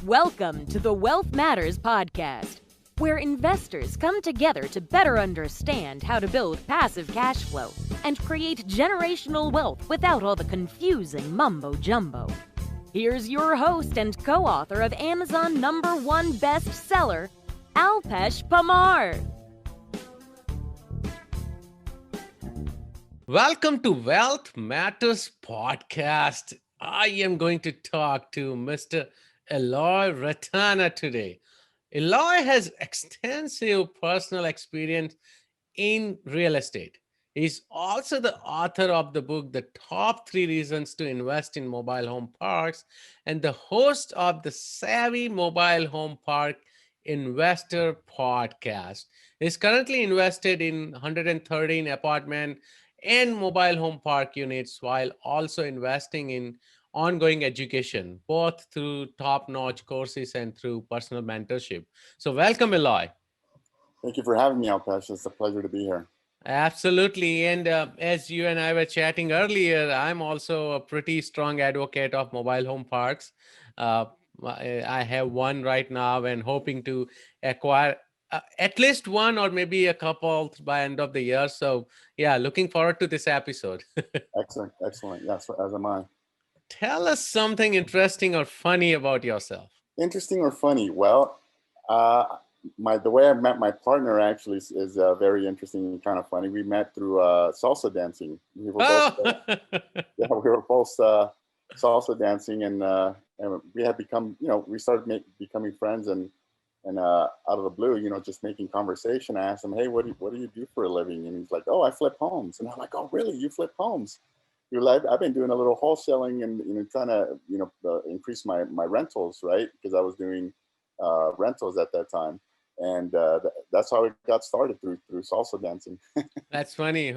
Welcome to the Wealth Matters podcast, where investors come together to better understand how to build passive cash flow and create generational wealth without all the confusing mumbo-jumbo. Here's your host and co-author of Amazon #1 bestseller, Alpesh Pamar. Welcome to Wealth Matters podcast. I am going to talk to Mr. Eloy Retana today. Eloy has extensive personal experience in real estate. He's also the author of the book, The Top 3 Reasons to Invest in Mobile Home Parks, and the host of the Savvy Mobile Home Park Investor podcast. He's currently invested in 113 apartment and mobile home park units while also investing in ongoing education, both through top-notch courses and through personal mentorship. So welcome, Eloy. Thank you for having me, Alpesh. It's a pleasure to be here. Absolutely. And as you and I were chatting earlier, I'm also a pretty strong advocate of mobile home parks. I have one right now and hoping to acquire at least one or maybe a couple by end of the year. So yeah, looking forward to this episode. Excellent. Yes, as am I. Tell us something interesting or funny about yourself. Interesting or funny? Well, the way I met my partner actually is very interesting and kind of funny. We met through salsa dancing. We were both salsa dancing, and we had become, we started becoming friends, and out of the blue, just making conversation. I asked him, "Hey, what do you do for a living?" And he's like, "Oh, I flip homes." And I'm like, "Oh, really? You flip homes?" I've been doing a little wholesaling and trying to increase my rentals, right? Because I was doing rentals at that time, and that's how it got started through salsa dancing. That's funny.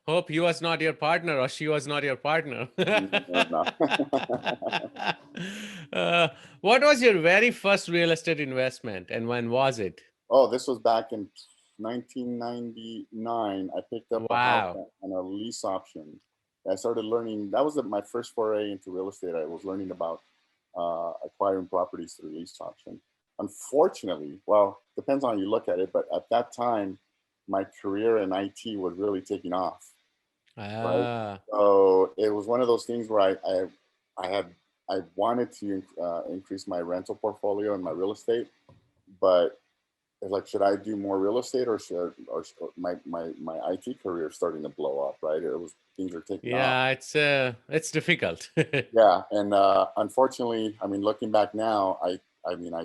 Hope he was not your partner or she was not your partner. No. What was your very first real estate investment and when was it? Oh, this was back in 1999. I picked up a house on a lease option. I started learning. That was my first foray into real estate. I was learning about acquiring properties through lease option. Unfortunately, well, depends on how you look at it, but at that time, my career in IT was really taking off. Right? So it was one of those things where I wanted to increase my rental portfolio and my real estate, but it's like, should I do more real estate or my IT career starting to blow up, right? Things are taking off. Yeah, it's difficult. Yeah, and unfortunately, I mean, looking back now, I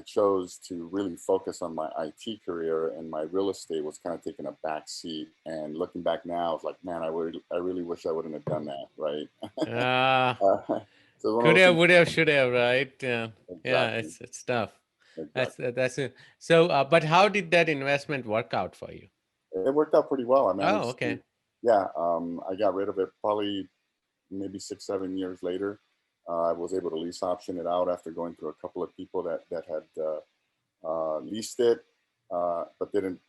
chose to really focus on my IT career, and my real estate was kind of taking a back seat. And looking back now, it's like, man, I really wish I wouldn't have done that, right? So could have, would have, should have, right? Yeah, exactly. Yeah, it's tough. Exactly. That's it. So, but how did that investment work out for you? It worked out pretty well. I mean, okay. Yeah, I got rid of it probably maybe 6-7 years later. I was able to lease option it out after going through a couple of people that had leased it, but didn't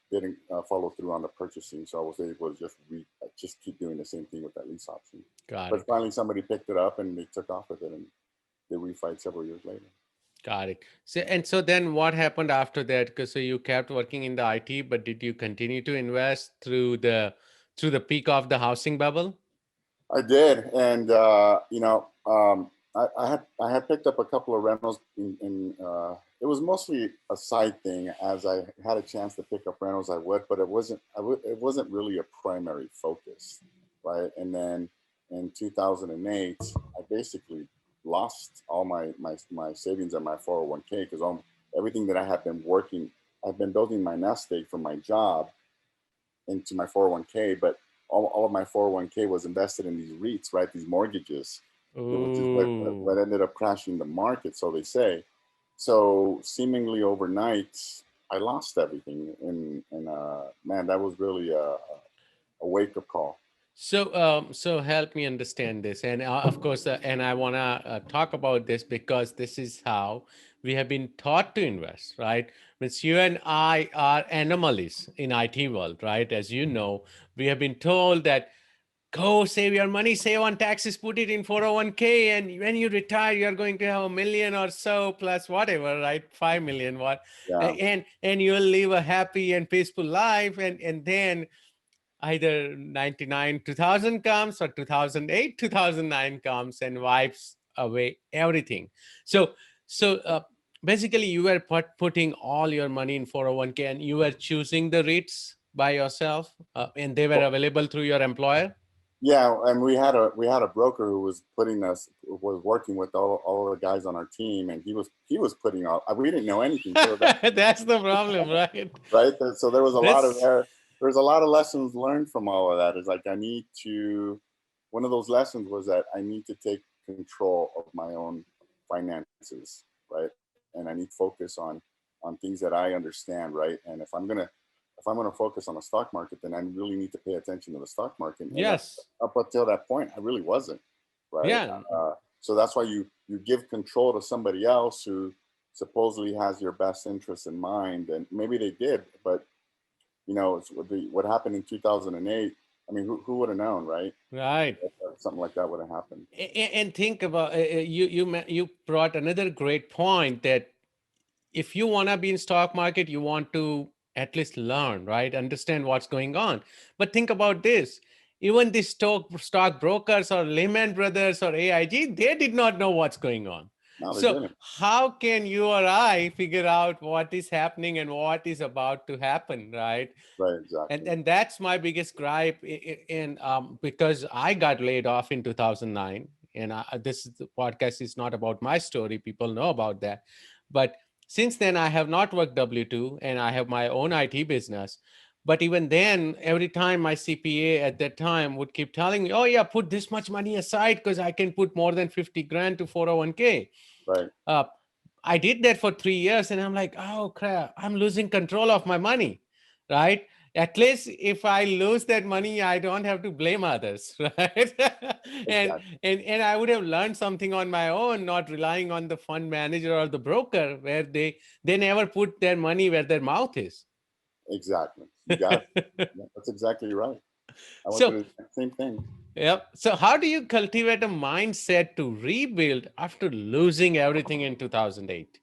follow through on the purchasing. So I was able to just keep doing the same thing with that lease option. But finally, somebody picked it up and they took off with it, and they refied several years later. Got it. So then what happened after that? Because so you kept working in the IT, but did you continue to invest through the peak of the housing bubble? I did, and I had picked up a couple of rentals. It was mostly a side thing. As I had a chance to pick up rentals, I would, but it wasn't really a primary focus, right? And then in 2008, I basically lost all my savings and my 401k because everything that I had been working, I've been building my nest egg from my job into my 401k, but all of my 401k was invested in these REITs, right? These mortgages, which is what ended up crashing the market, so they say. So seemingly overnight, I lost everything, and man, that was really a wake-up call. So help me understand this, and of course, and I want to talk about this because this is how we have been taught to invest, right? Means you and I are anomalies in IT world, right? As you know, we have been told that go save your money, save on taxes, put it in 401k, and when you retire, you're going to have 1 million or so plus whatever, right? 5 million, what? Yeah. And you'll live a happy and peaceful life, and then either 99 2000 comes, or 2008 2009 comes and wipes away everything. So basically you were putting all your money in 401k, and you were choosing the REITs by yourself, and they were available through your employer. Yeah, and we had a broker who was working with all the guys on our team, and he was putting all. We didn't know anything. So That's the problem, right? right. So there was a lot of This there. There's a lot of lessons learned from all of that. It's like I need to. One of those lessons was that I need to take control of my own finances, right? And I need to focus on things that I understand, right? And if I'm gonna focus on the stock market, then I really need to pay attention to the stock market. And Yes. up until that point, I really wasn't, right? Yeah. So that's why you give control to somebody else who supposedly has your best interest in mind, and maybe they did, but it's what happened in 2008. I mean, who would have known, right? Right. Something like that would have happened. And think about, you brought another great point, that if you want to be in stock market, you want to at least learn, right? Understand what's going on. But think about this. Even the stock brokers or Lehman Brothers or AIG, they did not know what's going on. No, they So didn't. how can you or I figure out what is happening and what is about to happen, right? Right, exactly. And that's my biggest gripe in because I got laid off in 2009, and this podcast is not about my story. People know about that. But since then, I have not worked W-2, and I have my own IT business. But even then, every time my CPA at that time would keep telling me, oh yeah, put this much money aside because I can put more than 50 grand to 401k. Right. I did that for 3 years, and I'm like, oh crap, I'm losing control of my money, right? At least if I lose that money, I don't have to blame others, right? and, Exactly. and I would have learned something on my own, not relying on the fund manager or the broker, where they never put their money where their mouth is. Exactly. You got it. Yeah, that's exactly right. I went So through the same thing. yep. So how do you cultivate a mindset to rebuild after losing everything in 2008?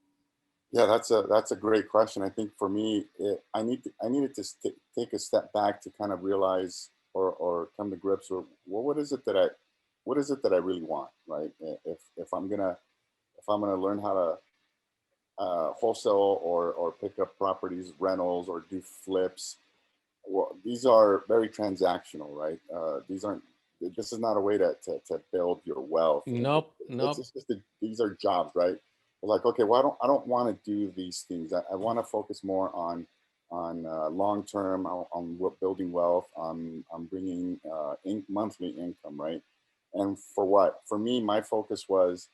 Yeah, that's a great question. I think for me, I needed to take a step back to kind of realize or come to grips with, well, what is it that I really want, right? If I'm gonna learn how to wholesale or pick up properties, rentals, or do flips, well, these are very transactional, right? These aren't. This is not a way to build your wealth. Nope. These are jobs, right? Like, okay, well, I don't want to do these things. I want to focus more on long term, on building wealth, on bringing monthly income, right? And for what? For me, my focus was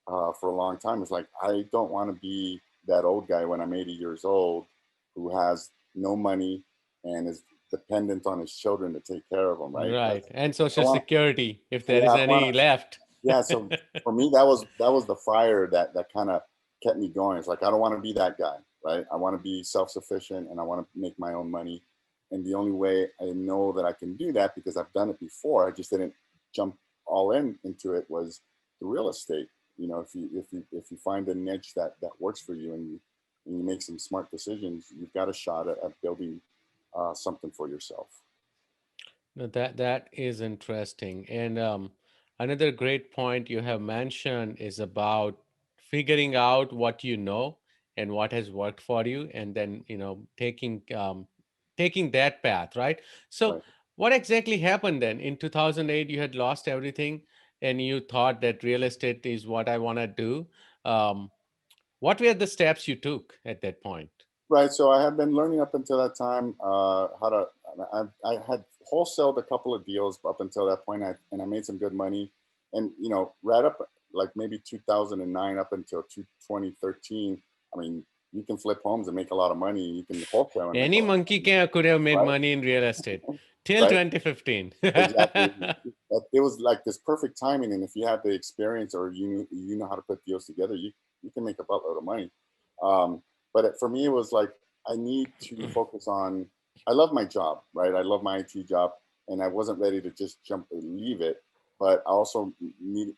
for a long time. It's like, I don't want to be that old guy when I'm 80 years old who has no money and is dependent on his children to take care of them, right? Right. And Social want, Security, if there yeah, is any left. yeah. So for me, that was the fire that kind of kept me going. It's like, I don't want to be that guy, right? I want to be self-sufficient, and I want to make my own money. And the only way I know that I can do that, because I've done it before, I just didn't jump all into it, was the real estate. If you find a niche that works for you, and you make some smart decisions, you've got a shot at building something for yourself. No, that is interesting. And another great point you have mentioned is about figuring out what you know and what has worked for you, and then taking that path, right? So Right. what exactly happened then? In 2008, you had lost everything, and you thought that real estate is what I want to do. Um, what were the steps you took at that point? Right. So I had been learning up until that time how to. I had wholesaled a couple of deals up until that point, and I made some good money. And right up like maybe 2009 up until 2013. I mean, you can flip homes and make a lot of money. You can wholesale and make a Any lot of monkey money, could have made right? money in real estate till Right. 2015. Exactly. It was like this perfect timing, and if you have the experience, or you know how to put deals together, you can make a buttload of money. But for me, it was like, I need to focus on. I love my job, right? I love my IT job, and I wasn't ready to just jump and leave it. But I also knew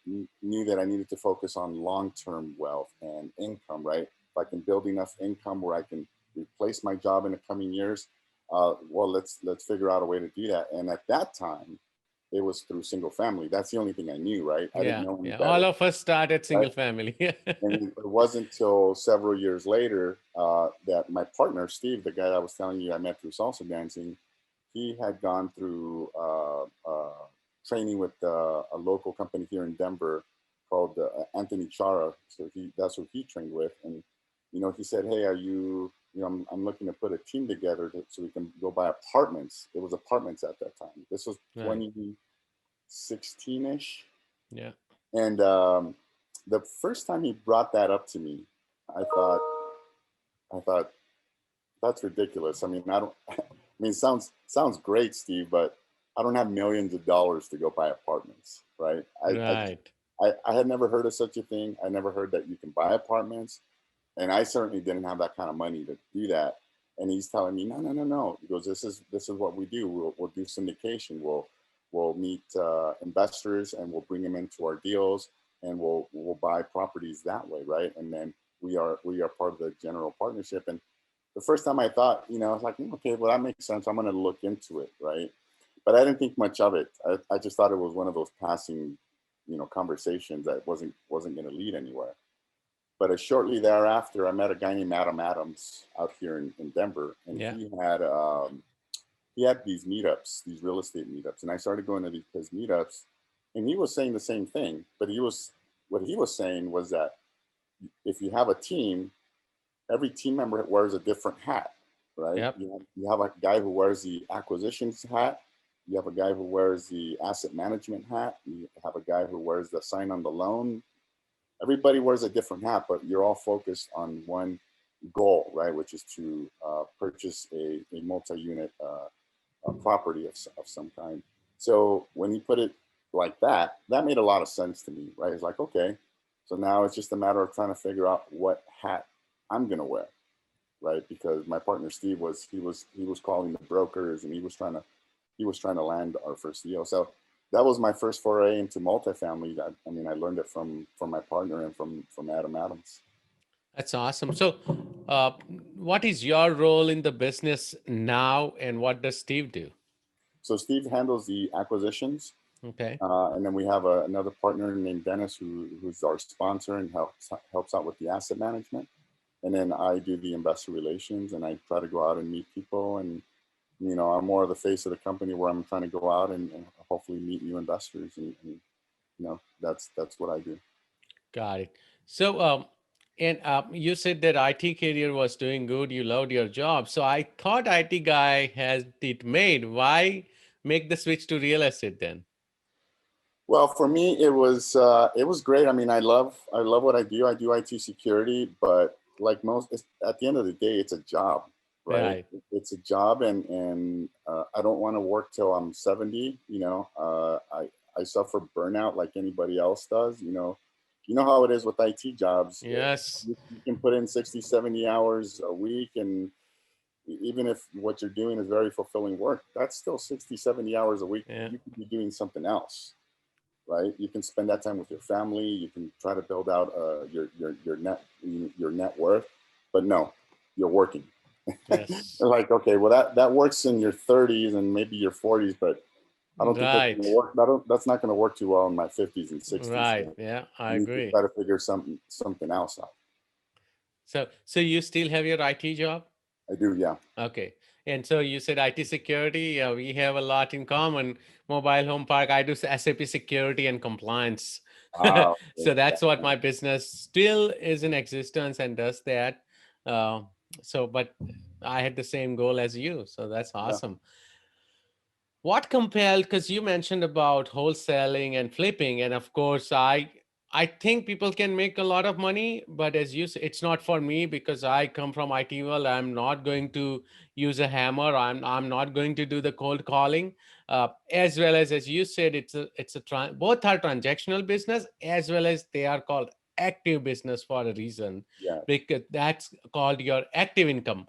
that I needed to focus on long-term wealth and income, right? If I can build enough income where I can replace my job in the coming years, well, let's figure out a way to do that. And at that time, it was through single family. That's the only thing I knew, right? I didn't Yeah, know any yeah. All better, of us started right? single family. And it wasn't until several years later that my partner, Steve, the guy I was telling you I met through salsa dancing, he had gone through training with a local company here in Denver called Anthony Chara. So that's who he trained with. And, he said, hey, I'm looking to put a team together so we can go buy apartments. It was apartments at that time. This was Right. 2016-ish. Yeah. And the first time he brought that up to me, I thought that's ridiculous. I mean, I don't. I mean, sounds great, Steve, but I don't have millions of dollars to go buy apartments, right? Right. I had never heard of such a thing. I never heard that you can buy apartments, and I certainly didn't have that kind of money to do that. And he's telling me, no, no, no, no. He goes, this is what we do. We'll do syndication. We'll meet investors and we'll bring them into our deals, and we'll buy properties that way, right? And then we are part of the general partnership. And the first time I thought, I was like, okay, well, that makes sense. I'm going to look into it, right? But I didn't think much of it. I just thought it was one of those passing, conversations that wasn't going to lead anywhere. But shortly thereafter, I met a guy named Adam Adams out here in Denver, and Yeah. he had these meetups, these real estate meetups, and I started going to his meetups, and he was saying the same thing. But what he was saying was that if you have a team, every team member wears a different hat, right? Yep. You have a guy who wears the acquisitions hat. You have a guy who wears the asset management hat. You have a guy who wears the sign on the loan. Everybody wears a different hat, but you're all focused on one goal, right? Which is to purchase a multi-unit property of some kind. So when he put it like that, that made a lot of sense to me, right? It's like, okay, so now it's just a matter of trying to figure out what hat I'm gonna wear, right? Because my partner Steve was calling the brokers, and he was trying to land our first deal. So that was my first foray into multifamily. I mean, I learned it from my partner and from Adam Adams. That's awesome. So, uh, what is your role in the business now, and what does Steve do? So Steve handles the acquisitions, Okay. and then we have another partner named Dennis who's our sponsor and helps out with the asset management. And then I do the investor relations, and I try to go out and meet people. And I'm more of the face of the company, where I'm trying to go out and hopefully meet new investors, and that's what I do. Got it. So, and you said that IT career was doing good. You loved your job. So I thought IT guy has it made. Why make the switch to real estate then? Well, for me, it was great. I mean, I love what I do. I do IT security, but like at the end of the day, it's a job, right? Right. It's a job, and I don't want to work till I'm 70. I suffer burnout like anybody else does. You know how it is with IT jobs. Yes. You can put in 60, 70 hours a week, and even if what you're doing is very fulfilling work, that's still 60, 70 hours a week. Yeah. You could be doing something else, right? You can spend that time with your family. You can try to build out your net worth, but no, you're working. Yes. Like, okay, well that works in your 30s and maybe your 40s, but I don't think that's going to Right. work. That's not going to work too well in my 50s and 60s. Right. So Yeah, I you need to agree. try to figure something else out. So you still have your IT job? I do, yeah. Okay. And so you said IT security. We have a lot in common. Mobile home park. I do SAP security and compliance. Ah, So okay. that's what my business still is in existence and does that. Uh, but I had the same goal as you. So that's Yeah. awesome. What compelled, because you mentioned about wholesaling and flipping, and of course I think people can make a lot of money, but as you say, it's not for me because I come from IT world. I'm not going to use a hammer. I'm not going to do the cold calling. As well as you said, both are transactional business, as well as they are called active business for a reason, Yeah. because that's called your active income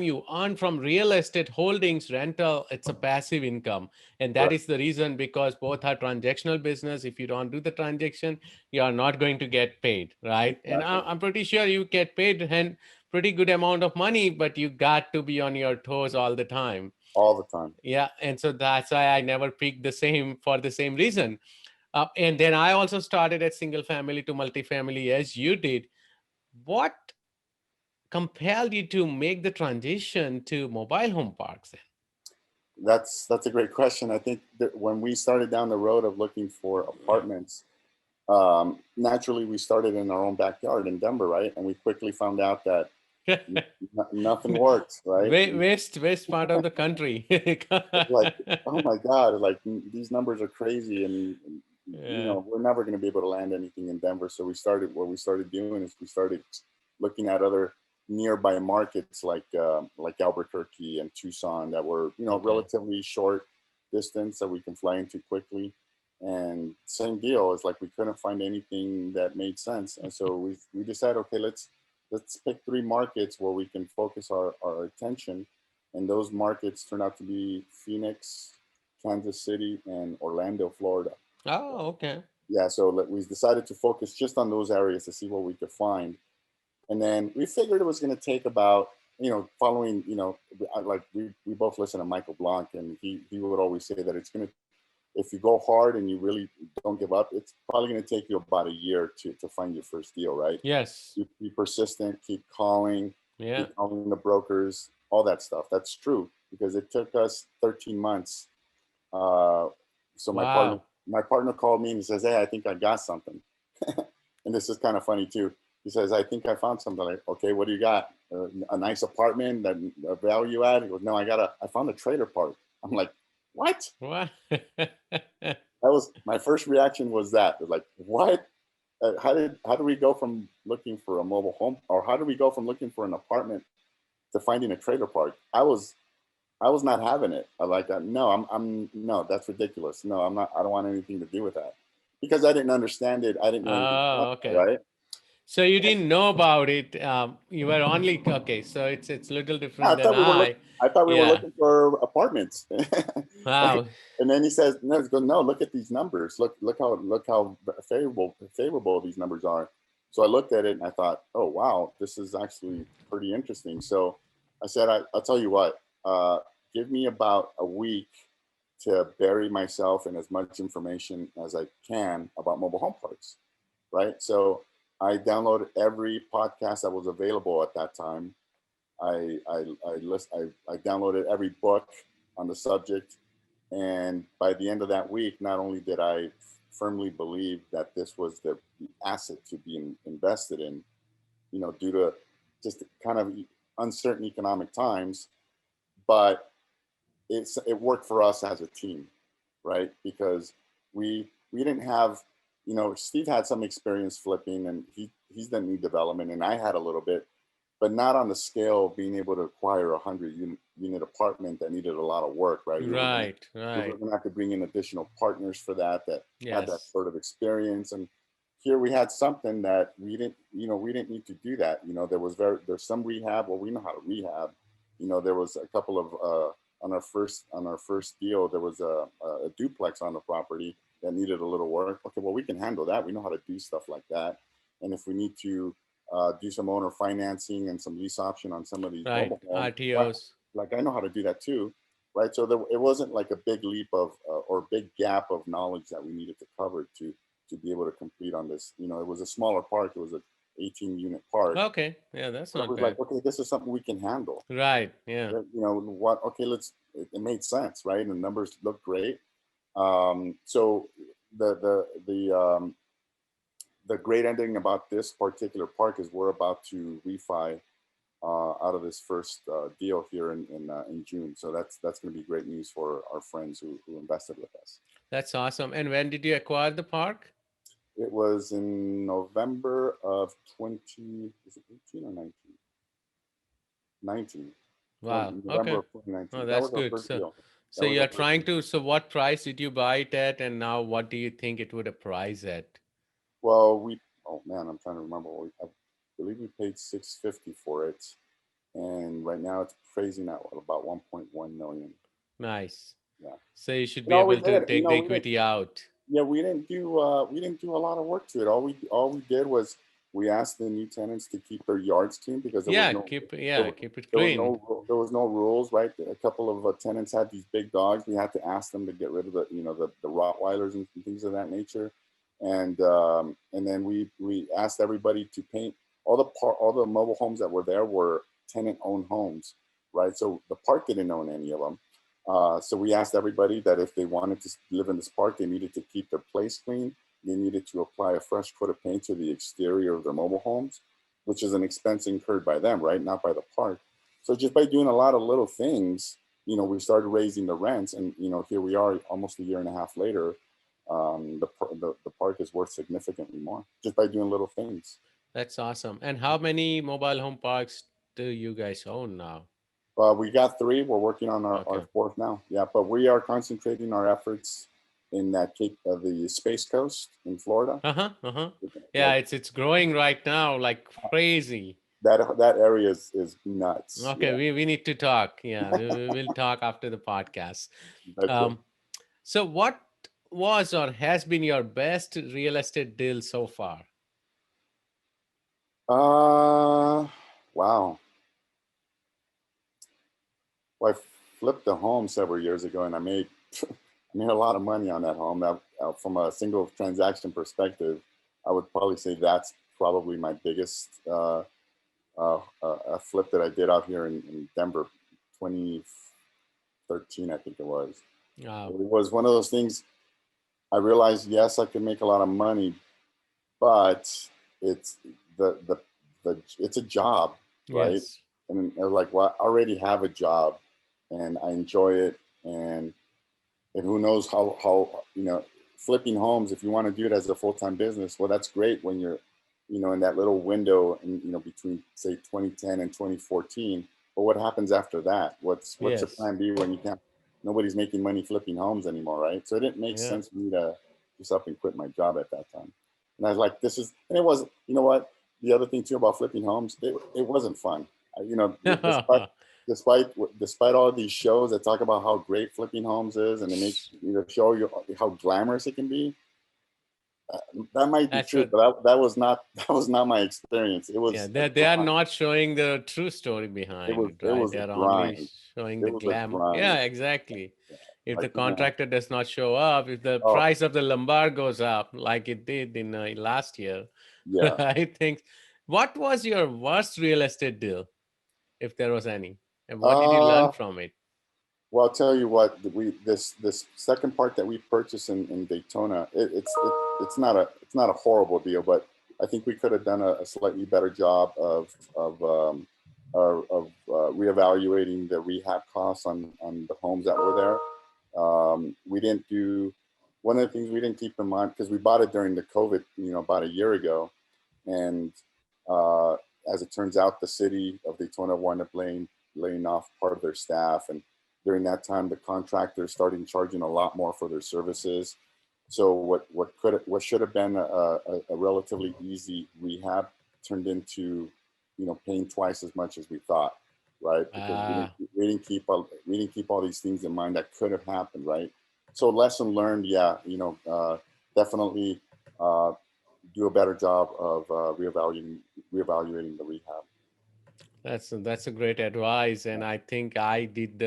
you earn from real estate holdings, rental. It's a passive income, and that Right. is the reason, because both are transactional business. If you don't do the transaction, you are not going to get paid, right? And Exactly. I'm pretty sure you get paid and pretty good amount of money, but you got to be on your toes all the time. All the time. Yeah, and so that's why I never picked the same, for the same reason. And then I also started at single family to multifamily as you did. What compelled you to make the transition to mobile home parks? That's a great question. I think that when we started down the road of looking for apartments, naturally we started in our own backyard in Denver, right? And we quickly found out that nothing worked, right? West part of the country. Like, oh my God, like these numbers are crazy, and Yeah. we're never going to be able to land anything in Denver. So what we started doing is we started looking at other nearby markets like Albuquerque and Tucson that were Okay. relatively short distance that we can fly into quickly. And same deal, is like we couldn't find anything that made sense, and so we decided, okay, let's pick 3 markets where we can focus our attention. And those markets turned out to be Phoenix, Kansas City, and Orlando, Florida. Oh, okay. Yeah, so we decided to focus just on those areas to see what we could find. And then we figured it was going to take about, following, like we both listen to Michael Blanc, and he would always say that it's going to, if you go hard and you really don't give up, it's probably going to take you about a year to find your first deal, right? Yes. You be persistent, keep calling Yeah. the brokers, all that stuff. That's true, because it took us 13 months. So Wow. my partner called me and he says, "Hey, I think I got something." And this is kind of funny too. He says, "I think I found something." Like, okay, what do you got? A nice apartment, that a value add? He goes, "No, I found a trailer park." I'm like, "What?" What? That was my first reaction, was that, like, what? How do we go from looking for a mobile home, or how do we go from looking for an apartment to finding a trailer park? I was not having it. No, no, that's ridiculous. No, I'm not. I don't want anything to do with that, because I didn't understand it. I didn't know anything about Oh, it, okay. right? So you didn't know about it. You were only okay. So it's a little Yeah, different than I. I thought we were Yeah. looking for apartments. Wow. And then he says, "No, no, look at these numbers. Look how favorable these numbers are." So I looked at it and I thought, "Oh wow, this is actually pretty interesting." So I said, "I'll tell you what. Give me about a week to bury myself in as much information as I can about mobile home parks." Right. So I downloaded every podcast that was available at that time. I downloaded every book on the subject, and by the end of that week, not only did I firmly believe that this was the asset to be invested in, due to just kind of uncertain economic times, but it worked for us as a team, right? Because we didn't have, Steve had some experience flipping, and he's done new development, and I had a little bit, but not on the scale of being able to acquire 100 unit apartment that needed a lot of work, right? Right. We were Right. going to have to bring in additional partners for that had that Yes. sort of experience. And here we had something that we didn't need to do that. There's some rehab. Well, we know how to rehab. There was a couple of on our first deal, there was a duplex on the property that needed a little work. Okay, well, we can handle that. We know how to do stuff like that. And if we need to do some owner financing and some lease option on some of these Right. mobile homes, RTOs. like I know how to do that too, right? So it wasn't like a big leap of or big gap of knowledge that we needed to cover to be able to complete on this. It was a smaller park. It was a 18-unit park. Okay. Yeah, that's But it not was like, bad. okay, this is something we can handle. Right. Yeah. What? Okay, it made sense, right? And the numbers look great. So the great ending about this particular park is we're about to refi out of this first deal here in June. So that's going to be great news for our friends who invested with us. That's awesome. And when did you acquire the park? It was in November of 18 or 19? 19. Wow. November Okay. of 2019. Oh, That that's was our good. first So, deal. so That was you're our first trying deal. to. So, what price did you buy it at, and now what do you think it would price at? Well, oh man, I'm trying to remember. I believe we paid $650 for it, and right now it's phasing out about 1.1 million. Nice. Yeah. So you should You be know, we able to did. You take know, the we didn't. equity out. Yeah, we didn't do a lot of work to it. All we did was we asked the new tenants to keep their yards clean because Yeah, keep it clean. there was no rules, right? A couple of tenants had these big dogs. We had to ask them to get rid of the Rottweilers and things of that nature, and then we asked everybody to paint all the mobile homes that were there were tenant owned homes, right? So the park didn't own any of them. So we asked everybody that if they wanted to live in this park, they needed to keep their place clean. They needed to apply a fresh coat of paint to the exterior of their mobile homes, which is an expense incurred by them, right? Not by the park. So just by doing a lot of little things, we started raising the rents, and here we are, almost a year and a half later. The park is worth significantly more just by doing little things. That's awesome. And how many mobile home parks do you guys own now? We got 3. We're working on our 4th now. Yeah, but we are concentrating our efforts in the Space Coast in Florida. Yeah, it's growing right now like crazy. That area is nuts. Okay, yeah. we need to talk. Yeah, we'll talk after the podcast. So what was or has been your best real estate deal so far? Wow. Well, I flipped a home several years ago, and I made a lot of money on that home. That from a single transaction perspective, I would probably say that's probably my biggest flip that I did out here in Denver, 2013, I think it was. It was one of those things. I realized, yes, I could make a lot of money, but it's it's a job, right? Yes. And I was like, well, I already have a job, and I enjoy it, and who knows how flipping homes. If you want to do it as a full-time business, well, that's great when you're in that little window between say 2010 and 2014. But what happens after that? What's your plan B when nobody's making money flipping homes anymore, right? So it didn't make sense for me to just up and quit my job at that time. And I was like, and it was, what? The other thing too about flipping homes, it wasn't fun. Despite all of these shows that talk about how great flipping homes is, and they make show you how glamorous it can be, that might be true, but that was not my experience. It was they are not showing the true story behind it, right? They're only showing the glamour. Yeah, exactly. If the contractor does not show up, if the price of the lumbar goes up like it did in last year, I think. What was your worst real estate deal, if there was any, and what did you learn from it? Well, I'll tell you what. This second part that we purchased in Daytona, it's not a horrible deal, but I think we could have done a slightly better job of reevaluating the rehab costs on the homes that were there. We didn't do one of the things we didn't keep in mind, because we bought it during the COVID, about a year ago, and as it turns out, the city of Daytona wound up laying off part of their staff, and during that time, the contractors started charging a lot more for their services. So what should have been a relatively easy rehab turned into, paying twice as much as we thought, right? Because we didn't keep all these things in mind that could have happened, right? So lesson learned, definitely do a better job of reevaluating the rehab. That's a great advice, and I think I did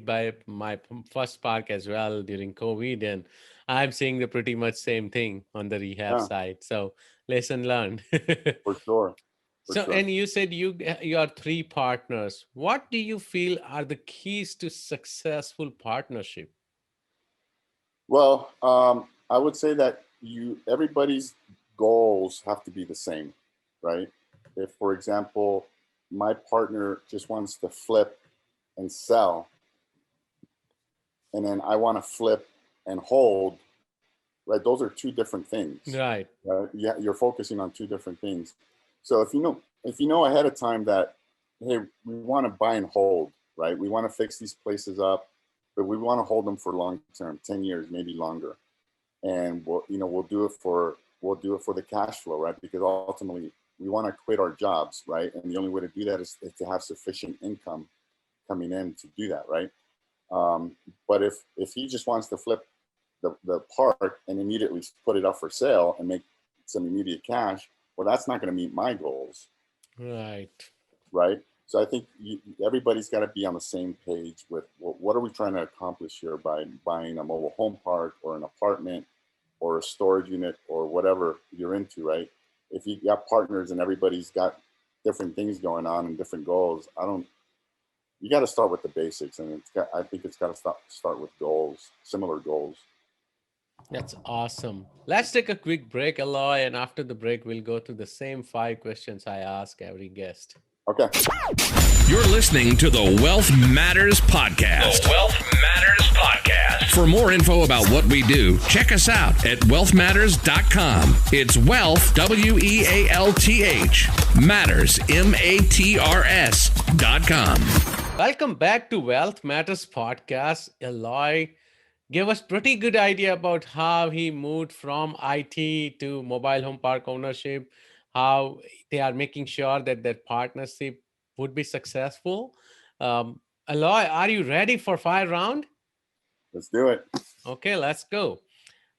buy my first park as well during COVID, and I'm seeing the pretty much same thing on the rehab side. So lesson learned. For sure. And you said you are 3 partners. What do you feel are the keys to successful partnership? Well, I would say that everybody's goals have to be the same, right? If, for example, my partner just wants to flip and sell, and then I want to flip and hold, right? Those are 2 different things. Right. Yeah, you're focusing on 2 different things. So if you know ahead of time that, hey, we want to buy and hold, right? We want to fix these places up, but we want to hold them for long term, 10 years, maybe longer. And we'll do it for we'll do it for the cash flow, right? Because ultimately we want to quit our jobs, right? And the only way to do that is to have sufficient income coming in to do that, right? But if he just wants to flip the park and immediately put it up for sale and make some immediate cash, well, that's not going to meet my goals. Right. Right. So I think everybody's got to be on the same page with what are we trying to accomplish here by buying a mobile home park or an apartment or a storage unit or whatever you're into, right? If you got partners and everybody's got different things going on and different goals, you got to start with the basics. And I think it's got to start with goals, similar goals. That's awesome. Let's take a quick break, Eloy, and after the break, we'll go through the same 5 questions I ask every guest. Okay. You're listening to the Wealth Matters Podcast. The Wealth Matters Podcast. For more info about what we do, check us out at wealthmatters.com. It's wealth, WEALTH, matters, MATRS.com. Welcome back to Wealth Matters Podcast. Eloy gave us pretty good idea about how he moved from IT to mobile home park ownership, how they are making sure that their partnership would be successful. Eloy, are you ready for 5 round? Let's do it. Okay, let's go.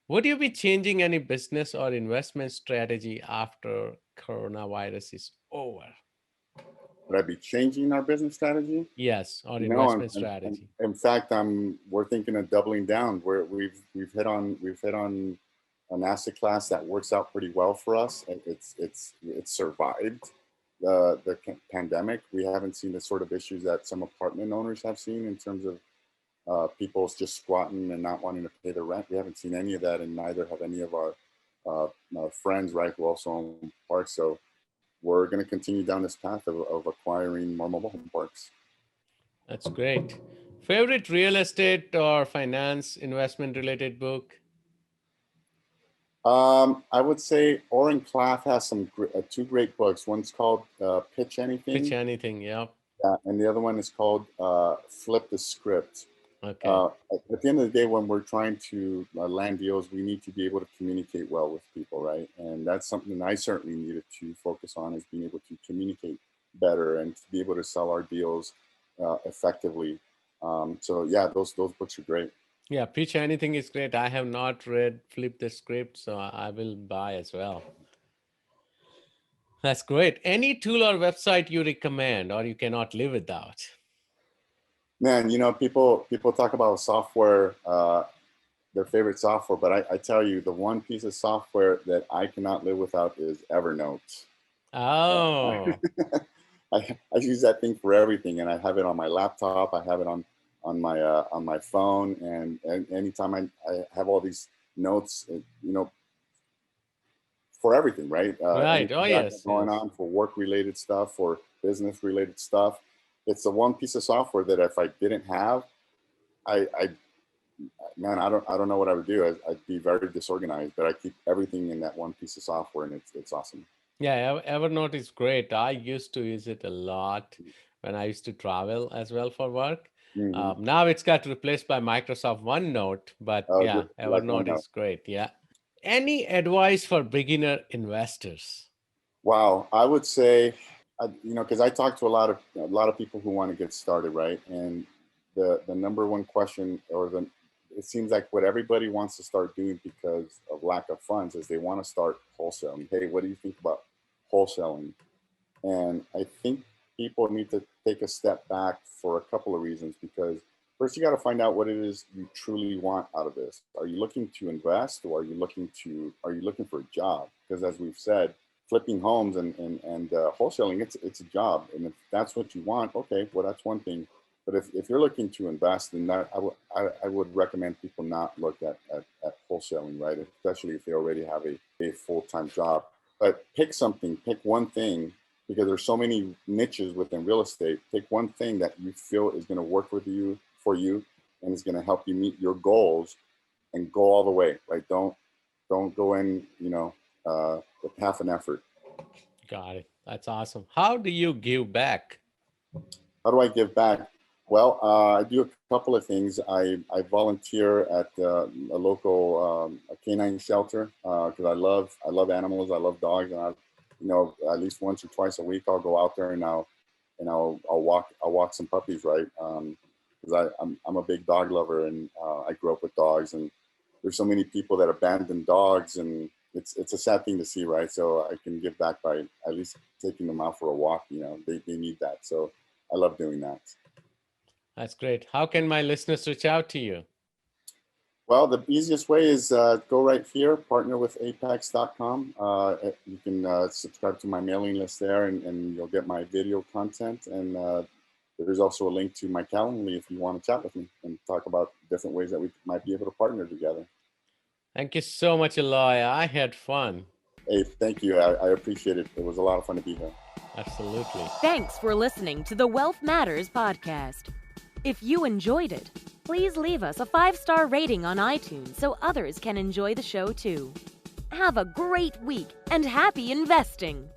Would you be changing any business or investment strategy after coronavirus is over? Would I be changing our business strategy? Yes, or investment strategy. In fact, we're thinking of doubling down. We've hit on an asset class that works out pretty well for us. It's survived the pandemic. We haven't seen the sort of issues that some apartment owners have seen in terms of people just squatting and not wanting to pay the rent. We haven't seen any of that, and neither have any of our friends, right, who also own parks. So we're going to continue down this path of acquiring more mobile home parks. That's great. Favorite real estate or finance investment related book? I would say Oren Klaff has some 2 great books. One's called Pitch Anything. Pitch Anything, yeah. And the other one is called Flip the Script. Okay. At the end of the day, when we're trying to land deals, we need to be able to communicate well with people, right? And that's something I certainly needed to focus on, is being able to communicate better and to be able to sell our deals effectively. So yeah, those books are great. Yeah, Pitch Anything is great. I have not read Flip the Script, so I will buy as well. That's great. Any tool or website you recommend or you cannot live without? Man, people talk about software, their favorite software, but I tell you, the one piece of software that I cannot live without is Evernote. Oh. I use that thing for everything, and I have it on my laptop. I have it on my phone, and anytime I have all these notes, for everything, right? Right. Oh, yes. Going on for work-related stuff, for business-related stuff. It's the one piece of software that if I didn't have, I don't know what I would do. I'd be very disorganized, but I keep everything in that one piece of software, and it's awesome. Yeah, Evernote is great. I used to use it a lot when I used to travel as well for work. Mm-hmm. Now it's got replaced by Microsoft OneNote, but yeah, Evernote is great. Yeah. Any advice for beginner investors? Wow, I would say, because I talk to a lot of people who want to get started, right? And the number one question, it seems like what everybody wants to start doing because of lack of funds, is they want to start wholesaling. Hey, what do you think about wholesaling? And I think people need to take a step back for a couple of reasons, because first you got to find out what it is you truly want out of this. Are you looking to invest, or are you looking for a job? Because as we've said, flipping homes and wholesaling, it's a job. And if that's what you want, okay, well, that's one thing. But if you're looking to invest, then I would recommend people not look at wholesaling, right? Especially if they already have a full-time job. But pick one thing, because there's so many niches within real estate. Pick one thing that you feel is going to work for you, and is going to help you meet your goals, and go all the way. Right? Don't go in, with half an effort. Got it. That's awesome. How do you give back? How do I give back? Well, I do a couple of things. I volunteer at a local a canine shelter because I love animals. I love dogs, and at least once or twice a week I'll go out there and I'll walk some puppies, right? Because I'm a big dog lover, and I grew up with dogs, and there's so many people that abandon dogs, and it's a sad thing to see, right? So I can give back by at least taking them out for a walk. They need that, so I love doing that. That's great. How can my listeners reach out to you? Well, the easiest way is go right here, partnerwithapex.com. You can subscribe to my mailing list there, and you'll get my video content. And there's also a link to my Calendly if you want to chat with me and talk about different ways that we might be able to partner together. Thank you so much, Eloy. I had fun. Hey, thank you. I appreciate it. It was a lot of fun to be here. Absolutely. Thanks for listening to the Wealth Matters podcast. If you enjoyed it, please leave us a 5-star rating on iTunes so others can enjoy the show too. Have a great week and happy investing!